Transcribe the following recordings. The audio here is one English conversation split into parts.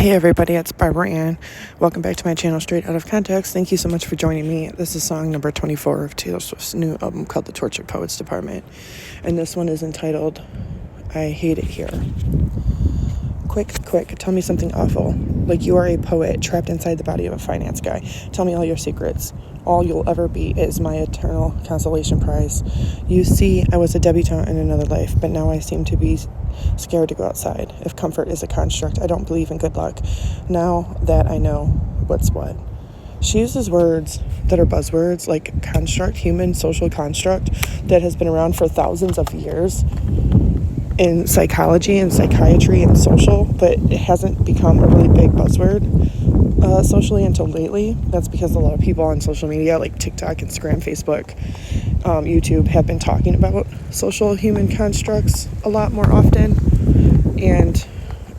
Hey everybody, it's Barbara Ann. Welcome back to my channel, Straight Out of Context. Thank you so much for joining me. This is song number 24 of Taylor Swift's new album called The Tortured Poets Department. And this one is entitled, I Hate It Here. Quick, tell me something awful. Like you are a poet trapped inside the body of a finance guy. Tell me all your secrets. All you'll ever be is my eternal consolation prize. You see, I was a debutante in another life, but now I seem to be scared to go outside. If comfort is a construct, I don't believe in good luck. Now that I know what's what. She uses words that are buzzwords, like construct, human social construct, that has been around for thousands of years in psychology and psychiatry and social, but it hasn't become a really big buzzword socially until lately. That's because a lot of people on social media like TikTok, Instagram, Facebook, YouTube have been talking about social human constructs a lot more often. And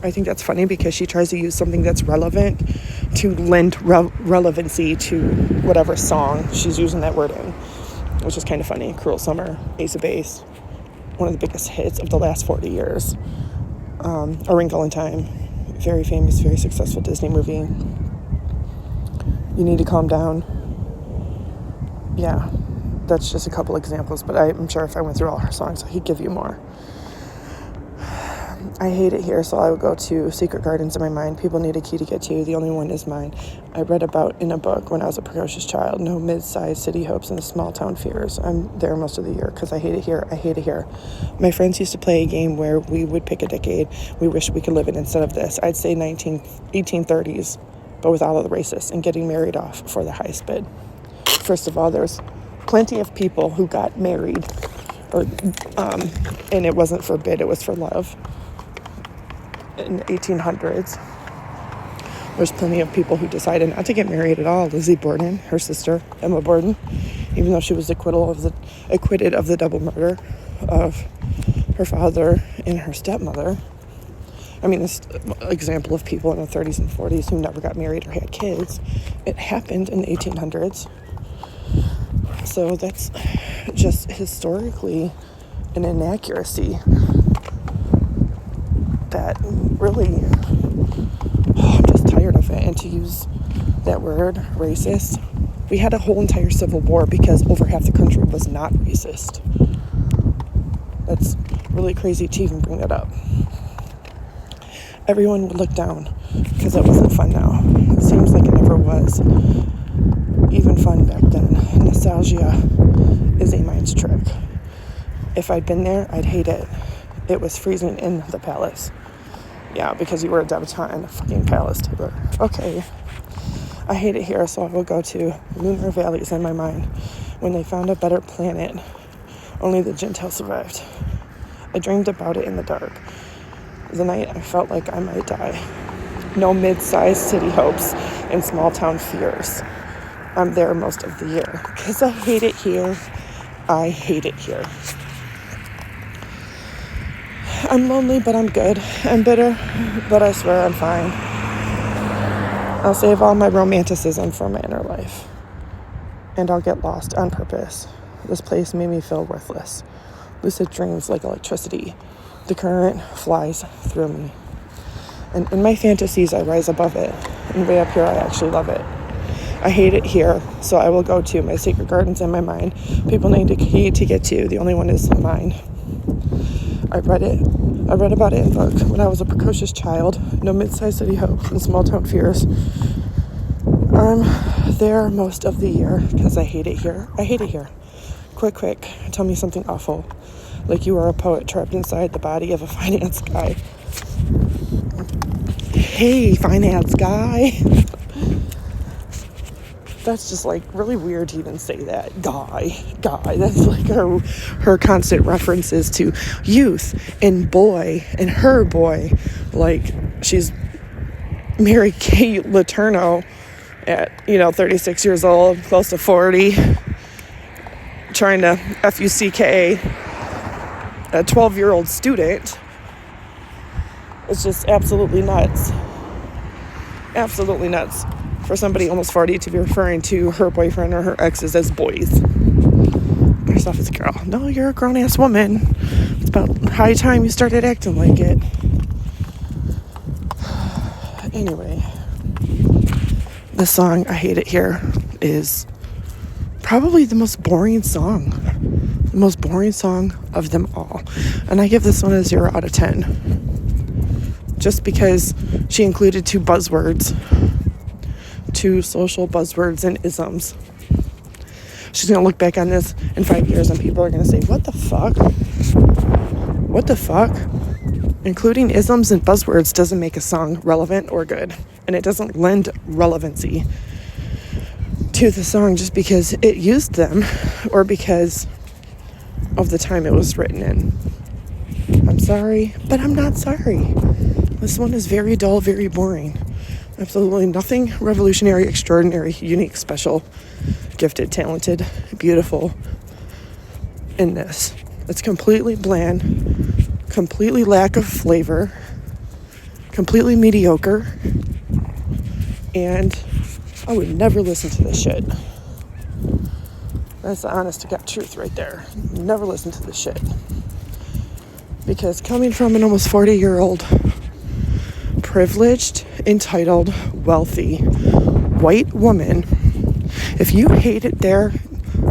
I think that's funny because she tries to use something that's relevant to lend relevancy to whatever song she's using that word in, which is kind of funny. Cruel Summer, Ace of Base, one of the biggest hits of the last 40 years. A Wrinkle in Time, very famous, very successful Disney movie. You Need to Calm Down. Yeah, that's just a couple examples, but I'm sure if I went through all her songs, I could give you more. I hate it here, so I would go to Secret Gardens in my mind. People need a key to get to. The only one is mine. I read about in a book when I was a precocious child. No mid-sized city hopes and small town fears. I'm there most of the year because I hate it here. I hate it here. My friends used to play a game where we would pick a decade we wish we could live in instead of this. I'd say 1830s, but with all of the racists and getting married off for the highest bid. First of all, there's plenty of people who got married, and it wasn't for bid, it was for love. In the 1800s, there's plenty of people who decided not to get married at all. Lizzie Borden, her sister, Emma Borden, even though she was acquitted of the double murder of her father and her stepmother. I mean, this example of people in the 30s and 40s who never got married or had kids, it happened in the 1800s. So that's just historically an inaccuracy that really, I'm just tired of it. And to use that word, racist, we had a whole entire civil war because over half the country was not racist. That's really crazy to even bring that up. Everyone would look down because it wasn't fun now. It seems like it never was even fun back then. Nostalgia is a mind's trick. If I'd been there, I'd hate it. It was freezing in the palace. Yeah, because you were a debutante in the fucking palace, Taylor. Okay. I hate it here, so I will go to lunar valleys in my mind. When they found a better planet, only the Gentiles survived. I dreamed about it in the dark. The night I felt like I might die. No mid-sized city hopes and small town fears. I'm there most of the year. Because I hate it here. I hate it here. I'm lonely, but I'm good. I'm bitter, but I swear I'm fine. I'll save all my romanticism for my inner life. And I'll get lost on purpose. This place made me feel worthless. Lucid dreams like electricity. The current flies through me. And in my fantasies, I rise above it. And way up here, I actually love it. I hate it here, so I will go to my secret gardens in my mind. People need a key to get to. The only one is mine. I read about it in a book when I was a precocious child. No mid-sized city hopes and small town fears. I'm there most of the year because I hate it here. I hate it here. Quick, tell me something awful. Like you are a poet trapped inside the body of a finance guy. Hey, finance guy. That's just like really weird to even say that. Guy. That's like her constant references to youth and boy and her boy. Like she's Mary Kate Letourneau at 36 years old, close to 40, trying to FUCK a 12-year-old student. It's just absolutely nuts. Absolutely nuts. For somebody almost 40 to be referring to her boyfriend or her exes as boys. Yourself as a girl. No, you're a grown-ass woman. It's about high time you started acting like it. Anyway, the song I Hate It Here is probably the most boring song. The most boring song of them all. And I give this one a 0 out of 10. Just because she included two social buzzwords and isms. She's going to look back on this in 5 years and people are going to say, what the fuck? What the fuck? Including isms and buzzwords doesn't make a song relevant or good. And it doesn't lend relevancy to the song just because it used them or because of the time it was written in. I'm sorry, but I'm not sorry. This one is very dull, very boring. Absolutely nothing revolutionary, extraordinary, unique, special, gifted, talented, beautiful in this. It's completely bland, completely lack of flavor, completely mediocre, and I would never listen to this shit. That's the honest to God truth right there. Never listen to this shit. Because coming from an almost 40-year-old, privileged, entitled, wealthy, white woman, if you hate it there,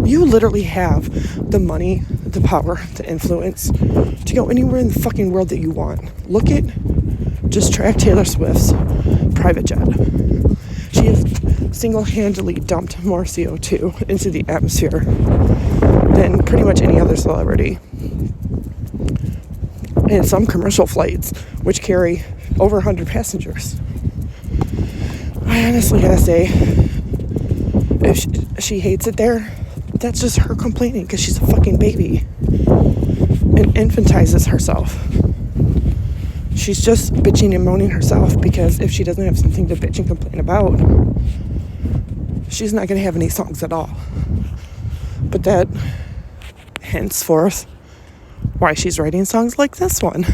you literally have the money, the power, the influence to go anywhere in the fucking world that you want. Look at, just track Taylor Swift's private jet. She has single-handedly dumped more CO2 into the atmosphere than pretty much any other celebrity. And some commercial flights, which carry over 100 passengers. I honestly gotta say, if she hates it there, that's just her complaining because she's a fucking baby and infantizes herself. She's just bitching and moaning herself because if she doesn't have something to bitch and complain about, she's not going to have any songs at all. But that henceforth why she's writing songs like this one.